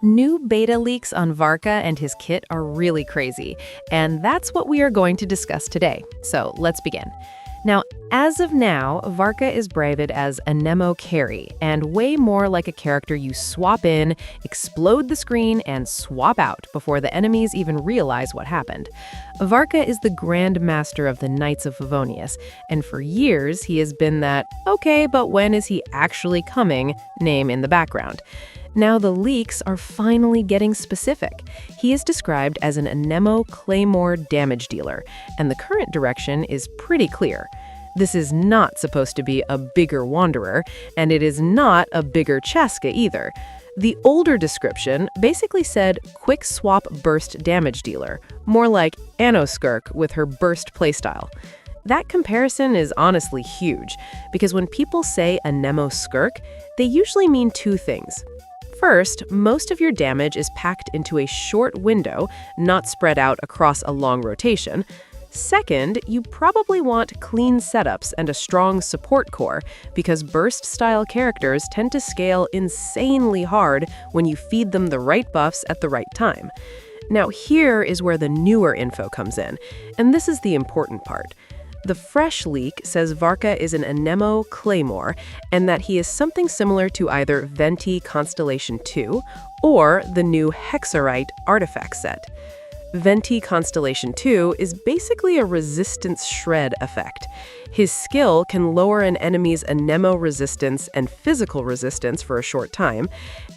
New beta leaks on Varka and his kit are really crazy, and that's what we are going to discuss today. So let's begin. Now, as of now, Varka is branded as a Nemo carry, and way more like a character you swap in, explode the screen, and swap out before the enemies even realize what happened. Varka is the Grand Master of the Knights of Favonius, and for years he has been that, okay, but when is he actually coming, name in the background. Now the leaks are finally getting specific. He is described as an Anemo Claymore damage dealer, and the current direction is pretty clear. This is not supposed to be a bigger Wanderer, and it is not a bigger Cheska either. The older description basically said Quick Swap Burst damage dealer, more like Anoskirk with her burst playstyle. That comparison is honestly huge, because when people say Anemo Skirk, they usually mean two things. First, most of your damage is packed into a short window, not spread out across a long rotation. Second, you probably want clean setups and a strong support core, because burst-style characters tend to scale insanely hard when you feed them the right buffs at the right time. Now here is where the newer info comes in, and this is the important part. The fresh leak says Varka is an Anemo Claymore, and that he is something similar to either Venti Constellation 2 or the new Hexarite artifact set. Venti Constellation 2 is basically a resistance shred effect. His skill can lower an enemy's Anemo resistance and physical resistance for a short time,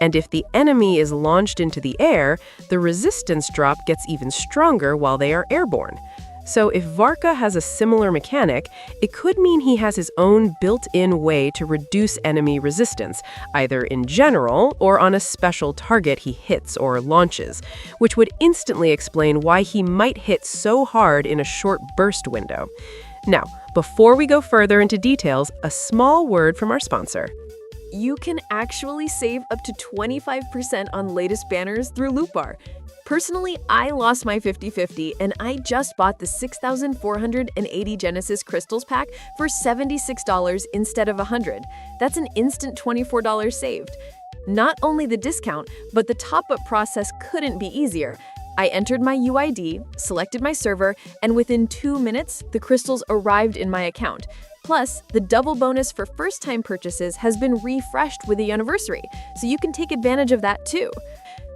and if the enemy is launched into the air, the resistance drop gets even stronger while they are airborne. So if Varka has a similar mechanic, it could mean he has his own built-in way to reduce enemy resistance, either in general or on a special target he hits or launches, which would instantly explain why he might hit so hard in a short burst window. Now, before we go further into details, a small word from our sponsor. You can actually save up to 25% on latest banners through Lootbar. Personally, I lost my 50/50 and I just bought the 6,480 Genesis Crystals pack for $76 instead of $100. That's an instant $24 saved. Not only the discount, but the top-up process couldn't be easier. I entered my UID, selected my server, and within 2 minutes, the crystals arrived in my account. Plus, the double bonus for first-time purchases has been refreshed with the anniversary, so you can take advantage of that too.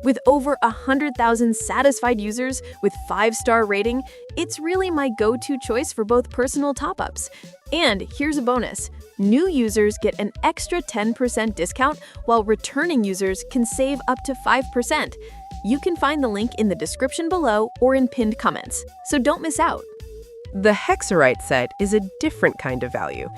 With over 100,000 satisfied users with 5-star rating, it's really my go-to choice for both personal top-ups. And here's a bonus. New users get an extra 10% discount, while returning users can save up to 5%. You can find the link in the description below or in pinned comments, so don't miss out. The Hexarite set is a different kind of value.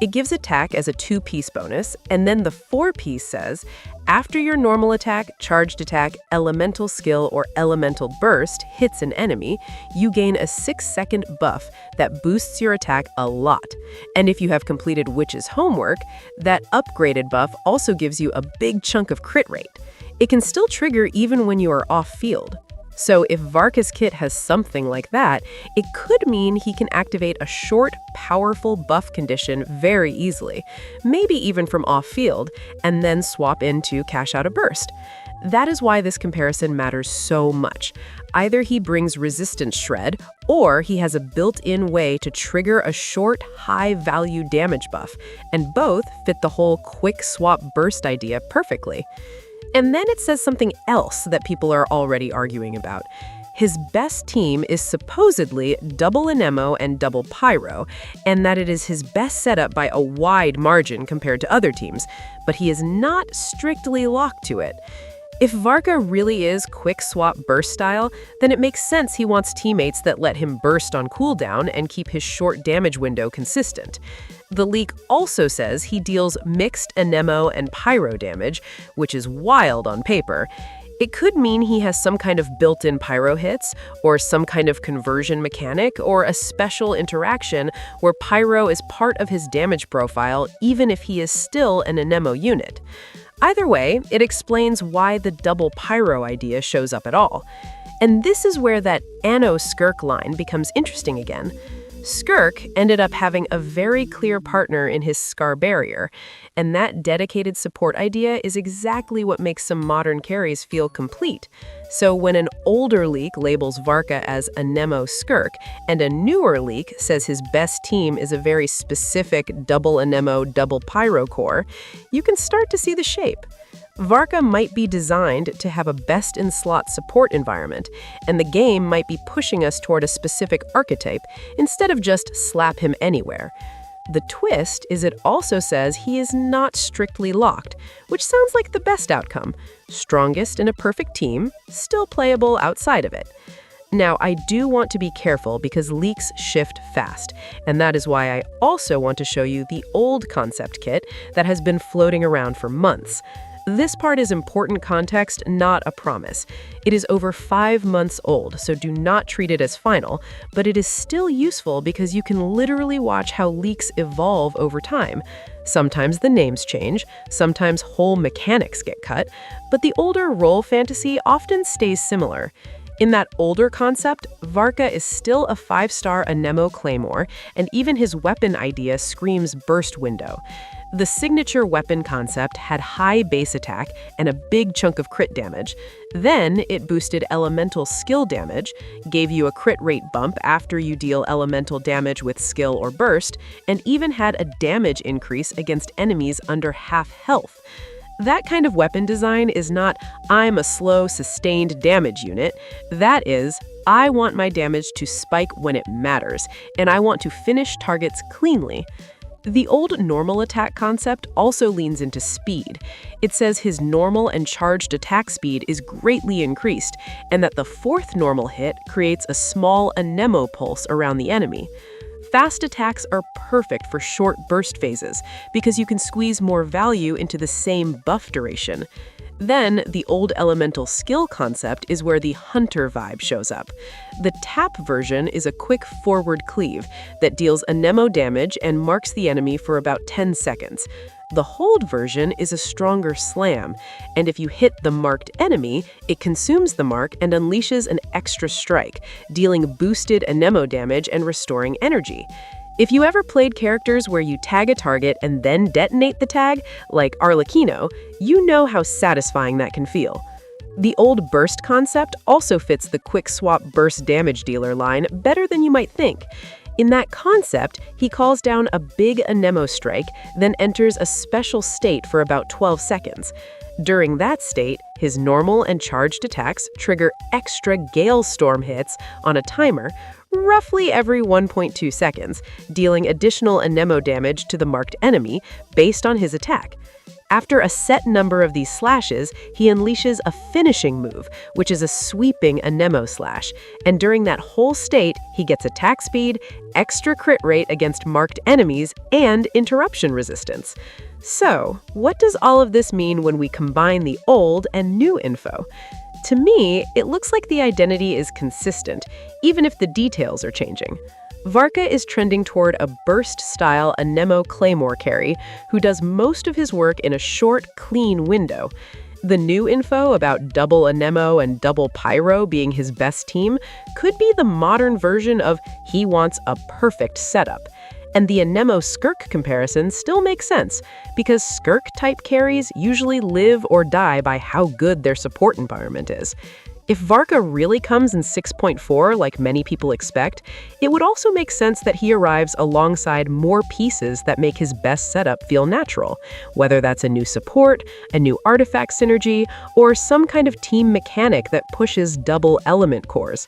It gives attack as a 2-piece bonus, and then the 4-piece says, after your normal attack, charged attack, elemental skill, or elemental burst hits an enemy, you gain a 6-second buff that boosts your attack a lot. And if you have completed Witch's homework, that upgraded buff also gives you a big chunk of crit rate. It can still trigger even when you are off-field. So if Varka'S kit has something like that, it could mean he can activate a short, powerful buff condition very easily, maybe even from off-field, and then swap in to cash out a burst. That is why this comparison matters so much. Either he brings resistance shred, or he has a built-in way to trigger a short, high-value damage buff, and both fit the whole quick swap burst idea perfectly. And then it says something else that people are already arguing about. His best team is supposedly double Anemo and double Pyro, and that it is his best setup by a wide margin compared to other teams, but he is not strictly locked to it. If Varka really is quick swap burst style, then it makes sense he wants teammates that let him burst on cooldown and keep his short damage window consistent. The leak also says he deals mixed Anemo and Pyro damage, which is wild on paper. It could mean he has some kind of built-in Pyro hits, or some kind of conversion mechanic, or a special interaction where Pyro is part of his damage profile even if he is still an Anemo unit. Either way, it explains why the double Pyro idea shows up at all. And this is where that Anoskirk line becomes interesting again. Skirk ended up having a very clear partner in his Scar barrier, and that dedicated support idea is exactly what makes some modern carries feel complete. So when an older leak labels Varka as a Nemo Skirk, and a newer leak says his best team is a very specific double Anemo, double Pyro core, you can start to see the shape. Varka might be designed to have a best-in-slot support environment, and the game might be pushing us toward a specific archetype instead of just slap him anywhere. The twist is it also says he is not strictly locked, which sounds like the best outcome. Strongest in a perfect team, still playable outside of it. Now, I do want to be careful because leaks shift fast, and that is why I also want to show you the old concept kit that has been floating around for months. This part is important context, not a promise. It is over 5 months old, so do not treat it as final, but it is still useful because you can literally watch how leaks evolve over time. Sometimes the names change, sometimes whole mechanics get cut, but the older role fantasy often stays similar. In that older concept, Varka is still a 5-star Anemo Claymore, and even his weapon idea screams burst window. The signature weapon concept had high base attack and a big chunk of crit damage. Then it boosted elemental skill damage, gave you a crit rate bump after you deal elemental damage with skill or burst, and even had a damage increase against enemies under half health. That kind of weapon design is not, I'm a slow, sustained damage unit. That is, I want my damage to spike when it matters, and I want to finish targets cleanly. The old normal attack concept also leans into speed. It says his normal and charged attack speed is greatly increased, and that the 4th normal hit creates a small Anemo pulse around the enemy. Fast attacks are perfect for short burst phases because you can squeeze more value into the same buff duration. Then, the old elemental skill concept is where the hunter vibe shows up. The tap version is a quick forward cleave that deals Anemo damage and marks the enemy for about 10 seconds. The hold version is a stronger slam, and if you hit the marked enemy, it consumes the mark and unleashes an extra strike, dealing boosted Anemo damage and restoring energy. If you ever played characters where you tag a target and then detonate the tag, like Arlecchino, you know how satisfying that can feel. The old burst concept also fits the quick swap burst damage dealer line better than you might think. In that concept, he calls down a big Anemo strike, then enters a special state for about 12 seconds. During that state, his normal and charged attacks trigger extra Gale Storm hits on a timer, roughly every 1.2 seconds, dealing additional Anemo damage to the marked enemy based on his attack. After a set number of these slashes, he unleashes a finishing move, which is a sweeping Anemo slash, and during that whole state, he gets attack speed, extra crit rate against marked enemies, and interruption resistance. So, what does all of this mean when we combine the old and new info? To me, it looks like the identity is consistent, even if the details are changing. Varka is trending toward a burst-style Anemo Claymore carry who does most of his work in a short, clean window. The new info about double Anemo and double Pyro being his best team could be the modern version of he wants a perfect setup. And the Anemo Skirk comparison still makes sense, because Skirk-type carries usually live or die by how good their support environment is. If Varka really comes in 6.4 like many people expect, it would also make sense that he arrives alongside more pieces that make his best setup feel natural, whether that's a new support, a new artifact synergy, or some kind of team mechanic that pushes double element cores.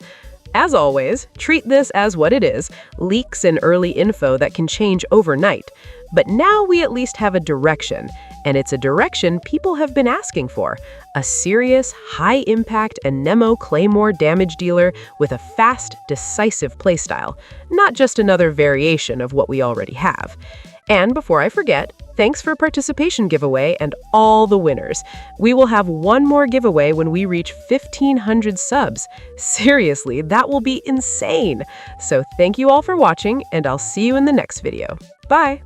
As always, treat this as what it is, leaks and early info that can change overnight. But now we at least have a direction, and it's a direction people have been asking for. A serious, high-impact Anemo Claymore damage dealer with a fast, decisive playstyle, not just another variation of what we already have. And before I forget, thanks for participation giveaway and all the winners. We will have one more giveaway when we reach 1,500 subs. Seriously, that will be insane. So thank you all for watching, and I'll see you in the next video. Bye!